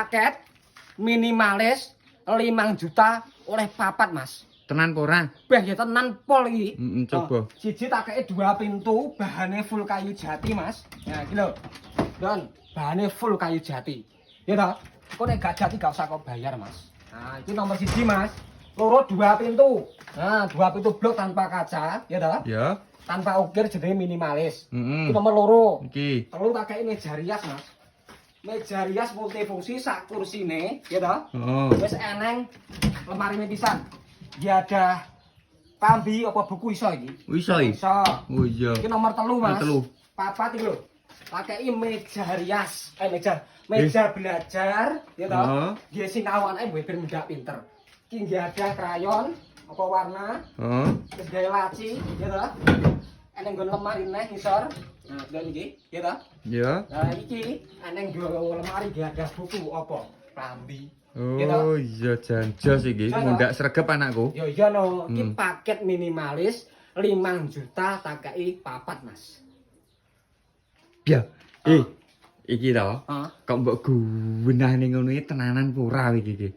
Paket minimalis 5 juta oleh papat, Mas. Tenan pora? Beh, ya tenan pol iki. Coba. Siji tak kei 2 pintu, bahannya full kayu jati, Mas. Nah, iki lho. Don, bahannya full kayu jati. Ya toh? Kok nek gak jati gak usah kau bayar, Mas. Nah, itu nomor siji, Mas. Loro 2 pintu. Nah, 2 pintu blok tanpa kaca, ya toh? Ya. Tanpa ukir jenenge minimalis. Heeh. Itu nomor loro. Iki. Telu tak kei meja rias, Mas. Meja rias multifungsi sak kursine, ya toh? Heeh. Wis eneng lemarine pisan. Ya ada kambi apa buku iso iki? Iso iki. Iso. Oh iya. Iki nomor 3, Mas. Telu. Papat iki lho. Pakai meja rias, meja belajar, ya toh? Heeh. Dia sinau anake ben mudah pinter. Iki nggih ada krayon apa warna, Heeh. terus gawe laci, ya toh? Eneng nggon lemari neh ngisor. Nah, delok iki, ya toh? Ya. Nah, iki eneng nggo lemari nggih ada buku apa? Klambi. Oh iya janjos iki. Mundak sregep anakku. Ya iya no, iki Hmm. paket minimalis 5 juta tak kei papat, Mas. Ya. Iki to. Heeh. Kok mbok gunane ngono iki tenanan pura iki.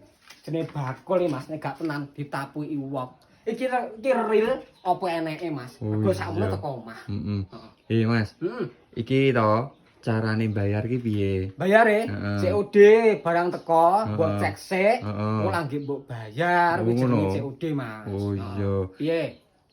Jenenge bakul Mas, nek gak tenan ditapuki wong. Iki real apa eneke, Mas? Oh, Mergo sakmono iya. teko omah. Heeh. Heeh. Mas. Heeh. Iki to carane bayar ki piye? Bayare Heeh. COD barang teko, mbok Heeh. cek sik, Heeh. ora nggih mbok bayar, Oh, kuwi jenenge ngono. COD, Mas. Oh, iya. Piye?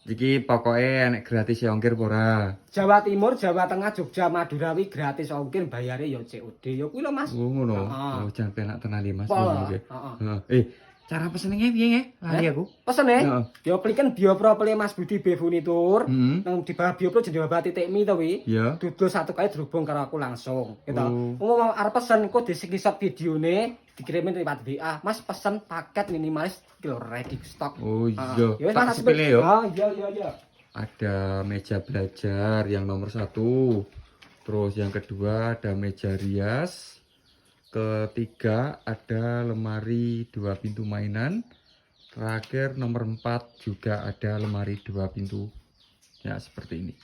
Iki pokoke enek gratis ongkir ora? Jawa Timur, Jawa Tengah, Jogja, Madura wi gratis ongkir bayare ya COD. Ya kuwi lho, Mas. Oh ngono. Heeh. Oh jan penak tenan iki Mas. Pol. ngono iki. Heeh. Heeh. Cara pesenenge piye nge? Lali aku. Pesene? Heeh. Ya kliken Biopro Play Mas Budi B Furnitur. Heeh. Nang di bawah Biopro jenenge bapak.mi to wi. Ya. Dudul satu kali terhubung karo aku langsung, gitu. Oh. Arep pesen kok di screenshot videone dikirimin lewat WA. Mas pesen paket minimalis kilo ready stock. Oh Ah, iya. ya wis, Tak Mas, sepele yo. Ah, iya. Ada meja belajar yang nomor 1. Terus yang kedua ada meja rias. Ketiga ada lemari 2 pintu mainan. Terakhir nomor 4 juga ada lemari 2 pintu. Ya seperti ini.